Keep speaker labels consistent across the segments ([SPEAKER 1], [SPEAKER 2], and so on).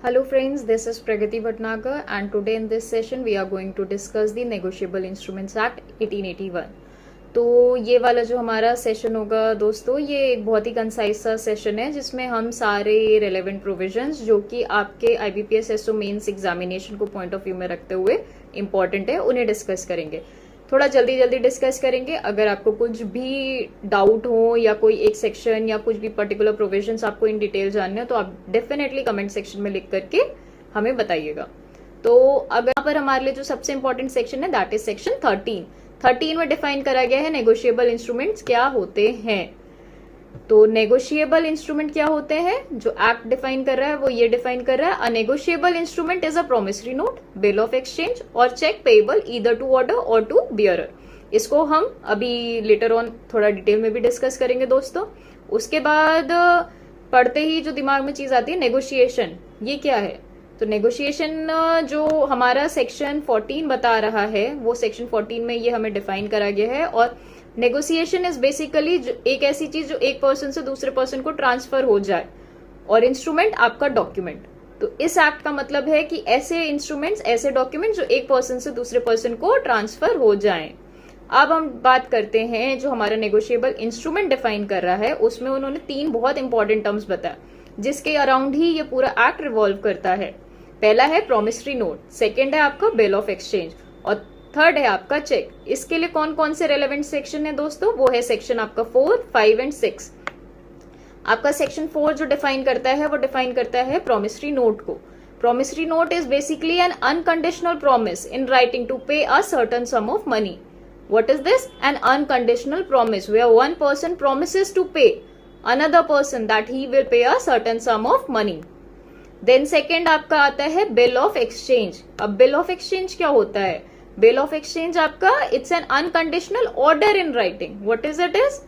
[SPEAKER 1] Hello friends, this is Pragati Bhatnagar and today in this session we are going to discuss the Negotiable Instruments Act 1881. तो ये वाला जो हमारा session होगा दोस्तों, ये एक बहुत ही कंसाइज सा सेशन है जिसमें हम सारे रेलेवेंट प्रोविजंस जो कि आपके IBPS SO मेंस एग्जामिनेशन को पॉइंट ऑफ व्यू में रखते हुए इम्पोर्टेंट है उन्हें डिस्कस करेंगे। थोड़ा जल्दी जल्दी डिस्कस करेंगे। अगर आपको कुछ भी डाउट हो या कोई एक सेक्शन या कुछ भी पर्टिकुलर प्रोविजंस आपको इन डिटेल जानने हो तो आप डेफिनेटली कमेंट सेक्शन में लिख करके हमें बताइएगा। तो अगर यहाँ पर हमारे लिए जो सबसे इंपॉर्टेंट सेक्शन है दैट इज सेक्शन 13 में डिफाइन करा गया है नेगोशिएबल इंस्ट्रूमेंट्स क्या होते हैं। तो नेगोशिएबल इंस्ट्रूमेंट क्या होते हैं जो एक्ट डिफाइन कर रहा है वो ये डिफाइन कर रहा है, a negotiable instrument is a promissory note, bill of exchange और cheque payable either to order or to bearer. इसको हम अभी लेटर ऑन थोड़ा डिटेल में भी डिस्कस करेंगे दोस्तों। उसके बाद पढ़ते ही जो दिमाग में चीज आती है नेगोशिएशन, ये क्या है। तो नेगोशिएशन जो हमारा सेक्शन 14 बता रहा है वो सेक्शन 14 में ये हमें डिफाइन करा गया है। और नेगोशिएशन इज बेसिकली एक ऐसी चीज जो एक पर्सन से दूसरे पर्सन को ट्रांसफर हो जाए, और इंस्ट्रूमेंट आपका डॉक्यूमेंट। तो इस एक्ट का मतलब है कि ऐसे इंस्ट्रूमेंट्स, ऐसे डॉक्यूमेंट जो एक पर्सन से दूसरे पर्सन को ट्रांसफर हो जाएं। अब हम बात करते हैं जो हमारा नेगोशिएबल इंस्ट्रूमेंट डिफाइन कर रहा है, उसमें उन्होंने 3 बहुत इंपॉर्टेंट टर्म्स बताया जिसके अराउंड ही ये पूरा एक्ट रिवॉल्व करता है। पहला है प्रोमिसरी नोट, सेकेंड है आपका बिल ऑफ एक्सचेंज और थर्ड है आपका चेक। इसके लिए कौन कौन से रेलेवेंट सेक्शन है दोस्तों, वो है सेक्शन आपका 4, 5 एंड 6। आपका सेक्शन 4 जो डिफाइन करता है वो डिफाइन करता है प्रोमिसरी नोट को। Promissory note is basically an unconditional promise in writing to pay a certain sum of money. What is this? An unconditional promise where one person promises to pay another person that he will pay a certain sum of money. Then second आपका आता है bill of exchange. अब bill of exchange क्या होता है? Bill of exchange आपका it's an unconditional order in writing. What is it is?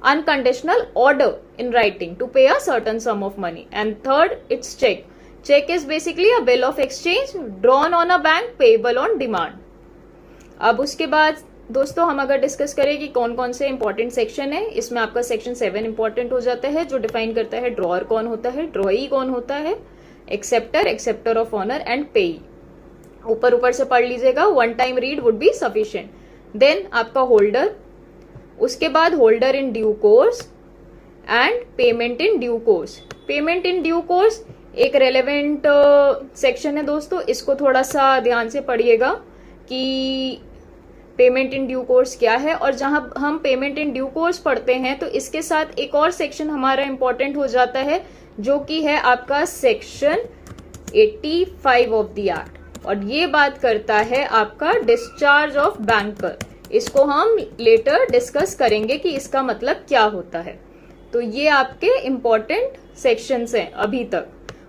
[SPEAKER 1] Unconditional order in writing to pay a certain sum of money. And third it's check. Check is basically a bill of exchange drawn on a bank payable on demand. अब उसके बाद दोस्तों हम अगर discuss करें कि कौन कौन से इंपॉर्टेंट सेक्शन है, इसमें आपका सेक्शन 7 इंपॉर्टेंट हो जाता है जो डिफाइन करता है ड्रॉअर कौन होता है, ड्रॉई कौन होता है, acceptor, acceptor of honour and payee. ऊपर से पढ़ लीजिएगा, one time read would be sufficient. Then आपका होल्डर, उसके बाद holder in due course and payment in due course. Payment in due course एक रेलेवेंट सेक्शन है दोस्तों, इसको थोड़ा सा ध्यान से पढ़िएगा कि पेमेंट इन ड्यू कोर्स क्या है। और जहां हम पेमेंट इन ड्यू कोर्स पढ़ते हैं तो इसके साथ एक और सेक्शन हमारा इंपॉर्टेंट हो जाता है जो कि है आपका सेक्शन 85 ऑफ द एक्ट, और ये बात करता है आपका डिस्चार्ज ऑफ बैंकर। इसको हम लेटर डिस्कस करेंगे कि इसका मतलब क्या होता है। तो ये आपके इंपॉर्टेंट सेक्शंस हैं अभी तक।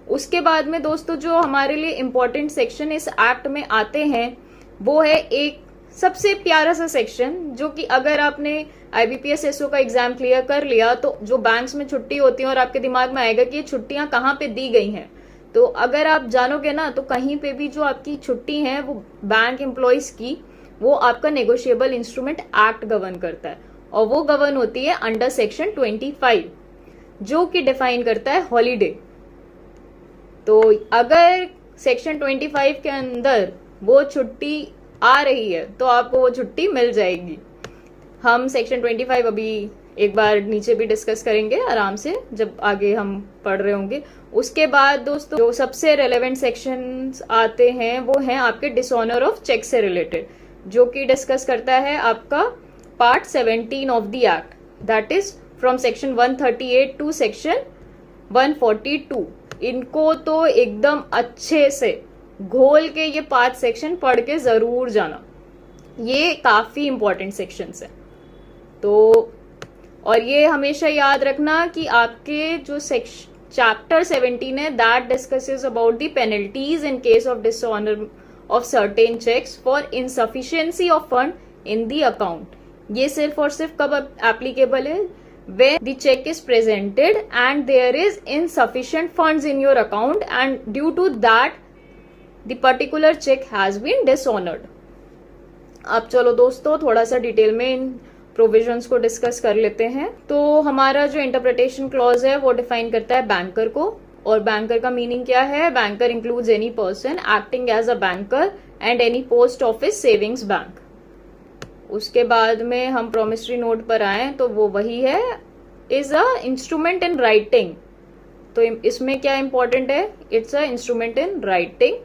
[SPEAKER 1] उसके बाद में दोस्तों जो हमारे लिए इंपॉर्टेंट सेक्शन इस एक्ट में आते हैं वो है एक सबसे प्यारा सा सेक्शन जो कि अगर आपने IBPS SO का एग्जाम क्लियर कर लिया तो जो बैंक्स में छुट्टी होती है और आपके दिमाग में आएगा कि ये छुट्टियां कहाँ पे दी गई हैं, तो अगर आप जानोगे ना तो कहीं पे भी जो आपकी छुट्टी है वो बैंक एम्प्लॉयज की, वो आपका नेगोशिएबल इंस्ट्रूमेंट एक्ट गवर्न करता है और वो गवर्न होती है अंडर सेक्शन 25 जो कि डिफाइन करता है हॉलीडे। तो अगर सेक्शन 25 के अंदर वो छुट्टी आ रही है तो आपको वो छुट्टी मिल जाएगी। हम सेक्शन 25 अभी एक बार नीचे भी डिस्कस करेंगे आराम से जब आगे हम पढ़ रहे होंगे। उसके बाद दोस्तों जो सबसे रेलेवेंट सेक्शंस आते हैं वो हैं आपके डिसऑनर ऑफ चेक से रिलेटेड, जो कि डिस्कस करता है आपका part 17 of the act, that is from section 138 to section 142। इनको तो एकदम अच्छे से घोल के ये 5 सेक्शन पढ़ के जरूर जाना, ये काफी इंपॉर्टेंट सेक्शंस हैं। तो और ये हमेशा याद रखना कि आपके जो चैप्टर 17 है that discusses about the penalties in case of dishonour of certain cheques for insufficiency of fund in the account. ये सिर्फ और सिर्फ कब एप्लीकेबल है, when the check is presented and there is insufficient funds in your account and due to that the particular check has been dishonored। अब चलो दोस्तों थोड़ा सा डिटेल में इन प्रोविजंस को डिस्कस कर लेते हैं। तो हमारा जो इंटरप्रिटेशन क्लॉज है वो डिफाइन करता है बैंकर को, और बैंकर का मीनिंग क्या है? Banker includes any person acting as a banker and any post office savings bank. उसके बाद में हम प्रोमिसरी नोट पर आए तो वो वही है, is a instrument in writing. तो इसमें क्या इंपॉर्टेंट है? It's a instrument in writing,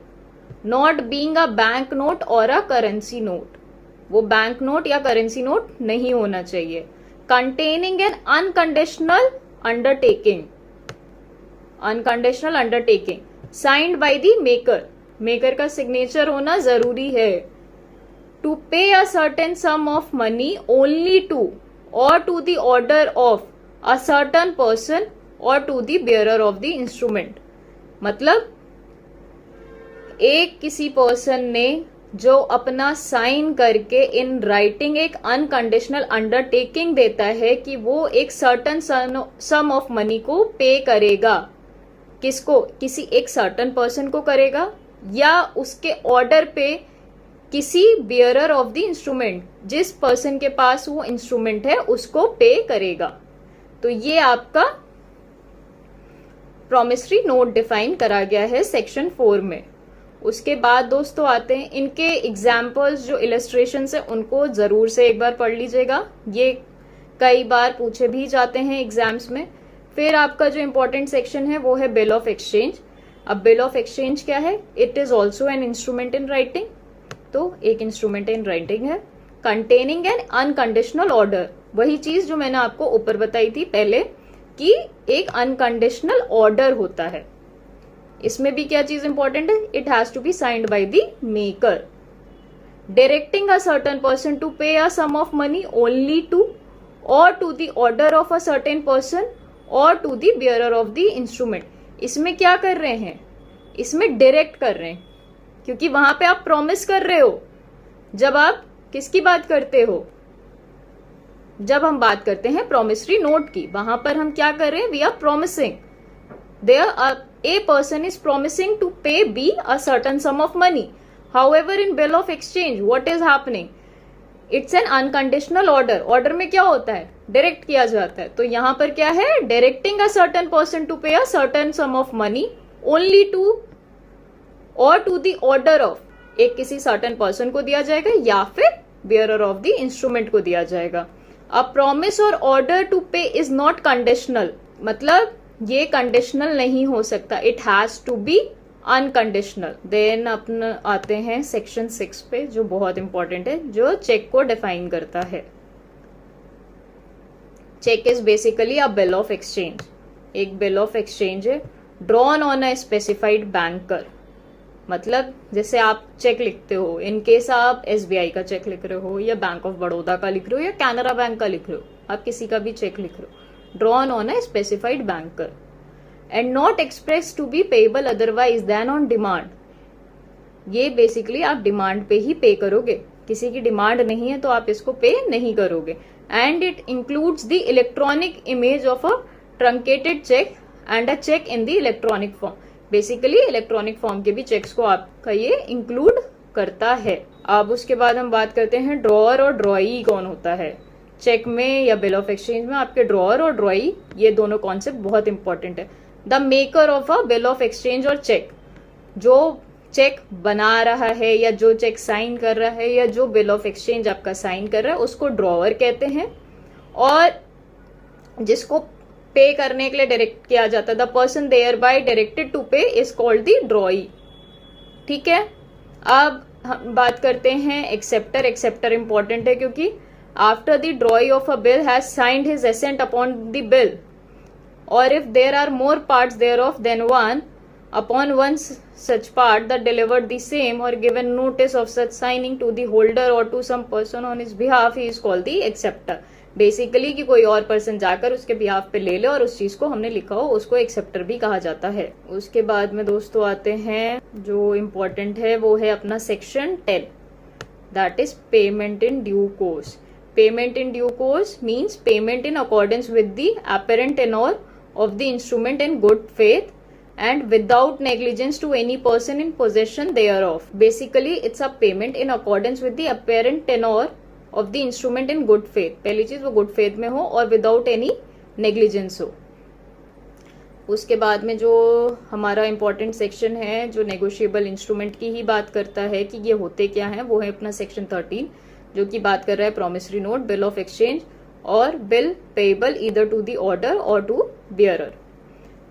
[SPEAKER 1] not being a bank note or a currency note. वो बैंक नोट या करेंसी नोट नहीं होना चाहिए। Containing an unconditional undertaking, unconditional undertaking signed by the maker, maker का सिग्नेचर होना जरूरी है। To pay a certain sum of money only to or to the order of a certain person or to the bearer of the instrument. मतलब एक किसी person ने जो अपना साइन करके इन राइटिंग एक अनकंडीशनल अंडरटेकिंग देता है कि वो एक सर्टन सम ऑफ मनी को पे करेगा। किसको? किसी एक सर्टन पर्सन को करेगा या उसके ऑर्डर पे किसी बियरर ऑफ द इंस्ट्रूमेंट, जिस पर्सन के पास वो इंस्ट्रूमेंट है उसको पे करेगा। तो ये आपका प्रॉमिसरी नोट डिफाइन करा गया है सेक्शन 4 में। उसके बाद दोस्तों आते हैं इनके एग्जाम्पल्स, जो इलस्ट्रेशंस है उनको जरूर से एक बार पढ़ लीजिएगा, ये कई बार पूछे भी जाते हैं एग्जाम्स में। फिर आपका जो इंपॉर्टेंट सेक्शन है वो है बिल ऑफ एक्सचेंज। अब बिल ऑफ एक्सचेंज क्या है? It is also an instrument in writing, तो एक इंस्ट्रूमेंट इन राइटिंग है। कंटेनिंग एन अनकंडीशनल ऑर्डर, वही चीज जो मैंने आपको ऊपर बताई थी पहले कि एक अनकंडीशनल ऑर्डर होता है। इसमें भी क्या चीज इंपॉर्टेंट है? It has to be signed by the maker. Directing a certain person to pay a sum of money only to or to the order of a certain person or to the bearer of the instrument. इसमें क्या कर रहे हैं? इसमें direct कर रहे हैं, क्योंकि वहां पे आप प्रॉमिस कर रहे हो। जब आप किसकी बात करते हो? जब हम बात करते हैं प्रॉमिसरी नोट की, वहां पर हम क्या कर रहे हैं? We are promising, there a person is promising to pay B a certain sum of money. However, in bill of exchange, what is happening? It's an unconditional order. Order में क्या होता है? डायरेक्ट किया जाता है। तो यहाँ पर क्या है? Directing a certain person to pay a certain sum of money only to or to the order of, एक किसी certain person को दिया जाएगा या फिर bearer of the instrument को दिया जाएगा। A promise or order to pay is not conditional, मतलब ये कंडीशनल नहीं हो सकता, it has to be unconditional. Then अपन आते हैं सेक्शन 6 पे, जो बहुत इंपॉर्टेंट है, जो चेक को डिफाइन करता है। Cheque is basically a bill of exchange, एक बिल ऑफ एक्सचेंज है drawn on a specified banker. मतलब जैसे आप चेक लिखते हो, इन केस आप SBI का चेक लिख रहे हो या बैंक ऑफ बड़ौदा का लिख रहे हो या कैनरा बैंक का लिख रहे हो, आप किसी का भी चेक लिख रहे हो, drawn on a specified banker and not expressed to be payable otherwise than on demand। ये बेसिकली आप डिमांड पे ही पे करोगे, किसी की डिमांड नहीं है तो आप इसको पे नहीं करोगे। And it includes the electronic image of a truncated cheque and a cheque in the electronic form. Basically electronic form के भी चेक्स को आपका ये इंक्लूड करता है। अब उसके बाद हम बात करते हैं ड्रॉअर और ड्रॉई कौन होता है। चेक में या बिल ऑफ एक्सचेंज में आपके ड्रॉअर और ड्रॉई, ये दोनों कॉन्सेप्ट बहुत इंपॉर्टेंट है। The maker of a bill of exchange और चेक, जो चेक बना रहा है या जो चेक साइन कर रहा है या जो बिल ऑफ एक्सचेंज आपका साइन कर रहा है उसको ड्रॉअर कहते हैं, और जिसको पे करने के लिए डायरेक्ट किया जाता है, the person thereby directed to pay is called the drawee. ठीक है, अब हम बात करते हैं एक्सेप्टर। एक्सेप्टर इंपॉर्टेंट है क्योंकि after the drawee of a bill has signed his assent upon the bill, or if there are more parts thereof than one, upon one such part that delivered the same or given notice of such signing to the holder or to some person on his behalf, he is called the acceptor। Basically कि कोई और person जाकर उसके behalf पे ले ले और उस चीज को हमने लिखा हो, उसको एक्सेप्टर भी कहा जाता है। उसके बाद में दोस्तों आते हैं जो इम्पोर्टेंट है वो है अपना section 10, that is payment in due course. Payment in due course means payment in accordance with the apparent tenor of the instrument in good faith and without negligence to any person in possession thereof। Basically, it's a payment in accordance with the apparent tenor of the instrument in good faith। पहली चीज वो good faith में हो और without any negligence हो। उसके बाद में जो हमारा इम्पोर्टेंट सेक्शन है जो नेगोशिएबल इंस्ट्रूमेंट की ही बात करता है कि ये होते क्या हैं, वो है अपना सेक्शन 13 जो कि बात कर रहा है promissory note, bill of exchange or bill payable either to the order or to bearer.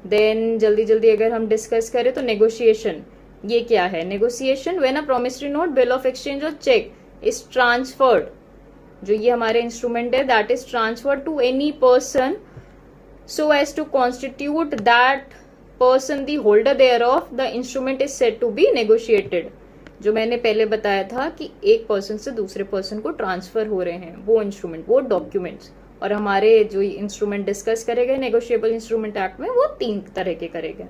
[SPEAKER 1] Then जल्दी जल्दी अगर हम डिस्कस करें तो नेगोशिएशन ये क्या है। Negotiation when a promissory note, bill of exchange और चेक इज ट्रांसफर्ड, जो ये हमारे इंस्ट्रूमेंट है that is transferred to any person so as to constitute that person the holder thereof, the instrument is said to be negotiated। जो मैंने पहले बताया था कि एक पर्सन से दूसरे पर्सन को ट्रांसफर हो रहे हैं वो इंस्ट्रूमेंट, वो डॉक्यूमेंट्स। और हमारे जो इंस्ट्रूमेंट डिस्कस करे गए नेगोशिएबल इंस्ट्रूमेंट एक्ट में वो 3 तरह के करे गए।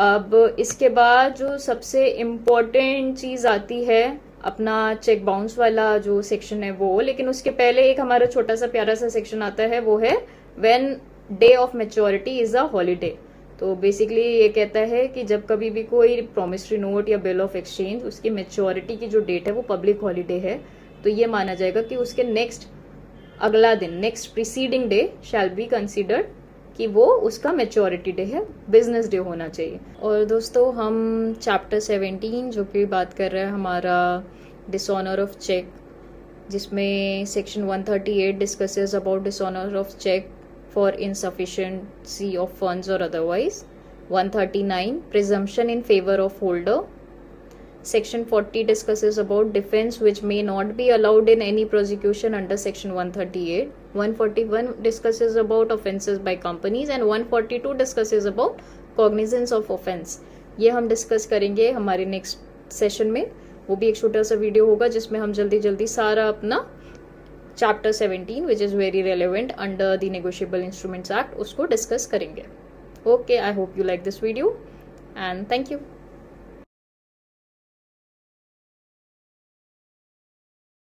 [SPEAKER 1] अब इसके बाद जो सबसे इम्पोर्टेंट चीज आती है अपना चेक बाउंस वाला जो सेक्शन है वो, लेकिन उसके पहले एक हमारा छोटा सा प्यारा सा सेक्शन आता है वो है when day of maturity is a holiday. तो बेसिकली ये कहता है कि जब कभी भी कोई प्रॉमिसरी नोट या बिल ऑफ एक्सचेंज उसकी मेच्योरिटी की जो डेट है वो पब्लिक हॉलीडे है तो ये माना जाएगा कि उसके नेक्स्ट अगला दिन, next preceding day shall be considered कि वो उसका मेच्योरिटी डे है, बिजनेस डे होना चाहिए। और दोस्तों हम चैप्टर 17 जो कि बात कर रहा है हमारा डिसऑनर ऑफ चेक, जिसमें section 138 discusses about dishonour of cheque for insufficiency of funds or otherwise। 139 presumption in favor of holder। Section 40 discusses about defense which may not be allowed in any prosecution under section 138। 141 discusses about offences by companies and 142 discusses about cognizance of offense। ये हम discuss करेंगे हमारे next session में, वो भी एक छोटा सा वीडियो होगा जिसमें हम जल्दी जल्दी सारा अपना chapter 17 which is very relevant under the negotiable instruments act उसको डिस्कस करेंगे। Okay, I hope you like this video and thank you.